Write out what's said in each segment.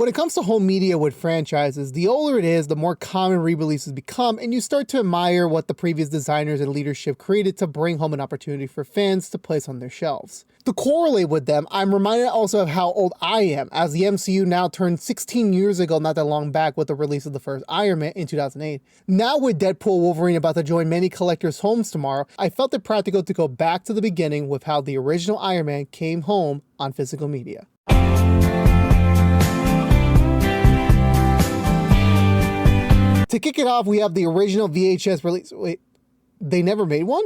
When it comes to home media with franchises, the older it is, the more common re-releases become, and you start to admire what the previous designers and leadership created to bring home an opportunity for fans to place on their shelves. To correlate with them, I'm reminded also of how old I am, as the MCU now turned 16 years ago not that long back with the release of the first Iron Man in 2008. Now with Deadpool Wolverine about to join many collectors' homes tomorrow, I felt it practical to go back to the beginning with how the original Iron Man came home on physical media. To kick it off, we have the original VHS release. Wait, they never made one?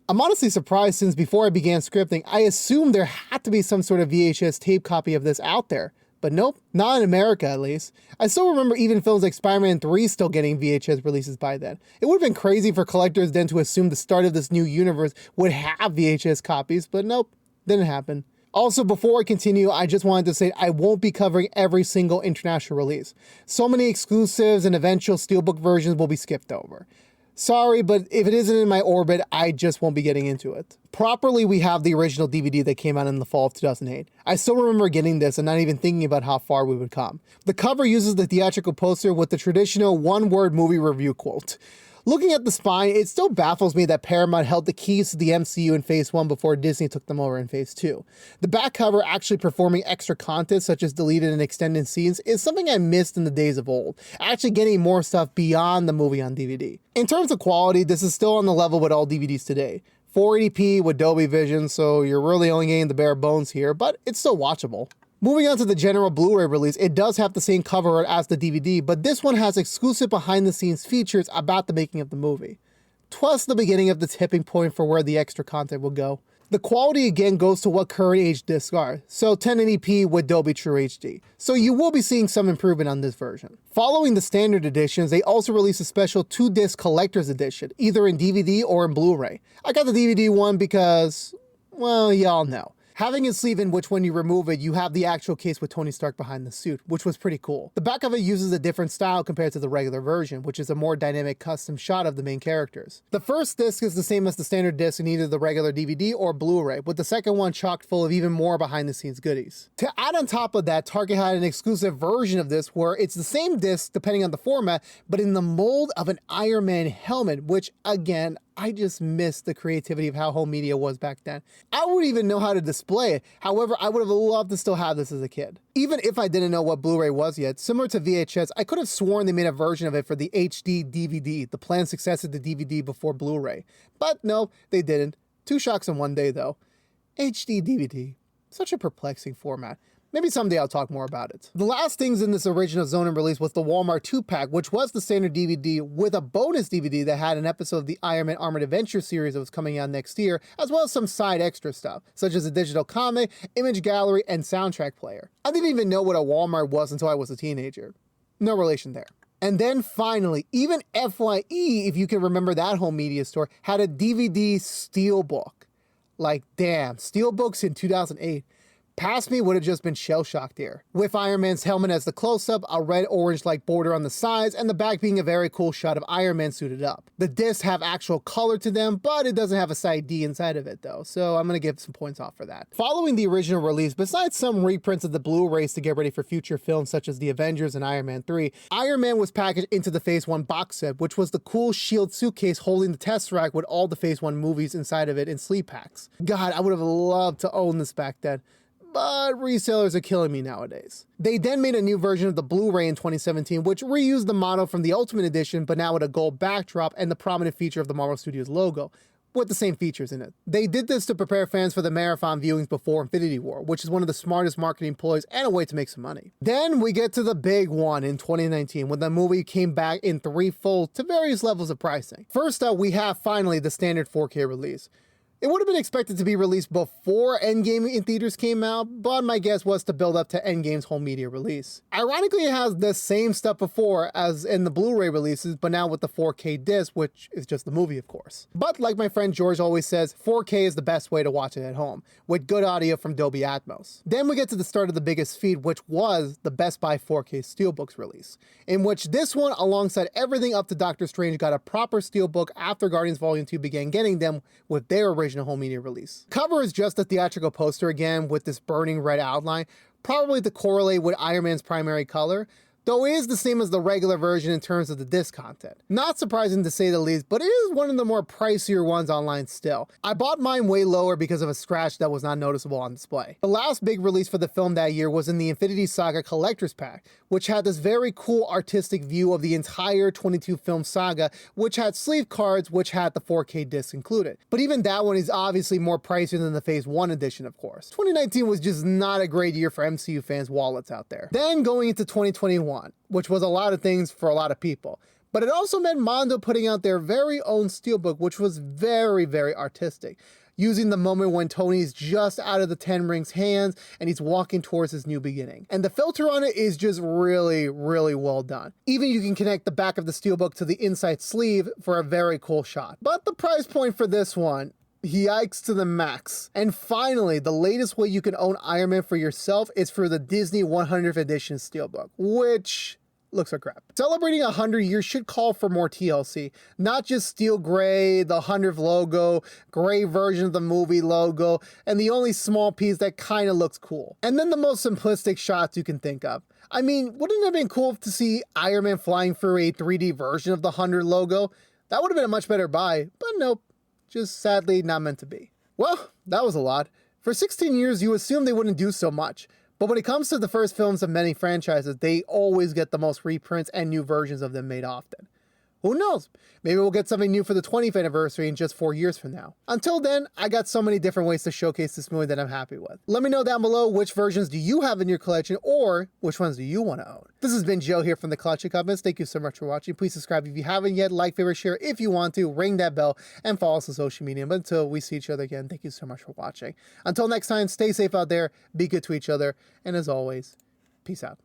I'm honestly surprised, since before I began scripting, I assumed there had to be some sort of VHS tape copy of this out there. But nope, not in America at least. I still remember even films like Spider-Man 3 still getting VHS releases by then. It would have been crazy for collectors then to assume the start of this new universe would have VHS copies, but nope, didn't happen. Also, before I continue, I just wanted to say I won't be covering every single international release. So many exclusives and eventual steelbook versions will be skipped over. Sorry, but if it isn't in my orbit, I just won't be getting into it. Properly, we have the original DVD that came out in the fall of 2008. I still remember getting this and not even thinking about how far we would come. The cover uses the theatrical poster with the traditional one-word movie review quote. Looking at the spine, it still baffles me that Paramount held the keys to the MCU in Phase 1 before Disney took them over in Phase 2. The back cover actually performing extra content such as deleted and extended scenes is something I missed in the days of old, actually getting more stuff beyond the movie on DVD. In terms of quality, this is still on the level with all DVDs today. 480p with Dolby Vision, so you're really only getting the bare bones here, but it's still watchable. Moving on to the general Blu-ray release, it does have the same cover art as the DVD, but this one has exclusive behind-the-scenes features about the making of the movie. 'Twas the beginning of the tipping point for where the extra content will go. The quality again goes to what current age discs are, so 1080p with Dolby True HD, so you will be seeing some improvement on this version. Following the standard editions, they also released a special 2-disc collector's edition, either in DVD or in Blu-ray. I got the DVD one because, well, y'all know. Having a sleeve in which when you remove it, you have the actual case with Tony Stark behind the suit, which was pretty cool. The back of it uses a different style compared to the regular version, which is a more dynamic custom shot of the main characters. The first disc is the same as the standard disc in either the regular DVD or Blu-ray, with the second one chock full of even more behind the scenes goodies. To add on top of that, Target had an exclusive version of this where it's the same disc depending on the format, but in the mold of an Iron Man helmet, which again, I just missed the creativity of how home media was back then. I wouldn't even know how to display it. However, I would have loved to still have this as a kid. Even if I didn't know what Blu-ray was yet, similar to VHS, I could have sworn they made a version of it for the HD DVD, the planned successor to DVD before Blu-ray. But no, they didn't. 2 shocks in one day though. HD DVD. Such a perplexing format. Maybe someday I'll talk more about it. The last things in this original Zonin release was the Walmart 2-pack, which was the standard DVD with a bonus DVD that had an episode of the Iron Man Armored Adventure series that was coming out next year, as well as some side extra stuff, such as a digital comic, image gallery, and soundtrack player. I didn't even know what a Walmart was until I was a teenager. No relation there. And then finally, even FYE, if you can remember that home media store, had a DVD steelbook. Like damn, steelbooks in 2008. Past me would have just been shell-shocked here. With Iron Man's helmet as the close-up, a red-orange-like border on the sides, and the back being a very cool shot of Iron Man suited up. The discs have actual color to them, but it doesn't have a side D inside of it though, so I'm gonna give some points off for that. Following the original release, besides some reprints of the Blu-rays to get ready for future films such as The Avengers and Iron Man 3, Iron Man was packaged into the Phase 1 box set, which was the cool shield suitcase holding the Tesseract with all the Phase 1 movies inside of it in sleeve packs. God, I would have loved to own this back then. But resellers are killing me nowadays. They then made a new version of the Blu-ray in 2017, which reused the model from the Ultimate Edition, but now with a gold backdrop and the prominent feature of the Marvel Studios logo, with the same features in it. They did this to prepare fans for the marathon viewings before Infinity War, which is one of the smartest marketing ploys and a way to make some money. Then we get to the big one in 2019, when the movie came back in threefold to various levels of pricing. First up, we have finally the standard 4K release. It would have been expected to be released before Endgame in theaters came out, but my guess was to build up to Endgame's home media release. Ironically, it has the same stuff before as in the Blu-ray releases, but now with the 4K disc, which is just the movie, of course. But like my friend George always says, 4K is the best way to watch it at home, with good audio from Dolby Atmos. Then we get to the start of the biggest feat, which was the Best Buy 4K Steelbooks release, in which this one, alongside everything up to Doctor Strange, got a proper Steelbook after Guardians Volume 2 began getting them with their original home media release. Cover is just a theatrical poster again with this burning red outline. probably to correlate with Iron Man's primary color, though it is the same as the regular version in terms of the disc content. Not surprising to say the least, but it is one of the more pricier ones online still. I bought mine way lower because of a scratch that was not noticeable on display. The last big release for the film that year was in the Infinity Saga Collector's Pack, which had this very cool artistic view of the entire 22 film saga, which had sleeve cards which had the 4K disc included. But even that one is obviously more pricier than the Phase 1 edition, of course. 2019 was just not a great year for MCU fans' wallets out there. Then going into 2021, which was a lot of things for a lot of people. But it also meant Mondo putting out their very own steelbook, which was very, very artistic, using the moment when Tony's just out of the Ten Rings hands and he's walking towards his new beginning. And the filter on it is just really, really well done. Even you can connect the back of the steelbook to the inside sleeve for a very cool shot. But the price point for this one, yikes to the max. And finally, the latest way you can own Iron Man for yourself is through the Disney 100th edition steelbook, which looks like crap. Celebrating 100 years should call for more TLC, not just steel gray, the 100th logo, gray version of the movie logo, and the only small piece that kind of looks cool. And then the most simplistic shots you can think of. I mean, wouldn't it have been cool to see Iron Man flying through a 3D version of the 100 logo? That would have been a much better buy, but nope. Just sadly not meant to be. Well, that was a lot. For 16 years, you assume they wouldn't do so much. But when it comes to the first films of many franchises, they always get the most reprints and new versions of them made often. Who knows? Maybe we'll get something new for the 20th anniversary in just 4 years from now. Until then, I got so many different ways to showcase this movie that I'm happy with. Let me know down below which versions do you have in your collection, or which ones do you want to own. This has been Joe here from the Collection Compass. Thank you so much for watching. Please subscribe if you haven't yet, like, favorite, share if you want to, ring that bell, and follow us on social media. But until we see each other again, thank you so much for watching. Until next time, stay safe out there, be good to each other, and as always, peace out.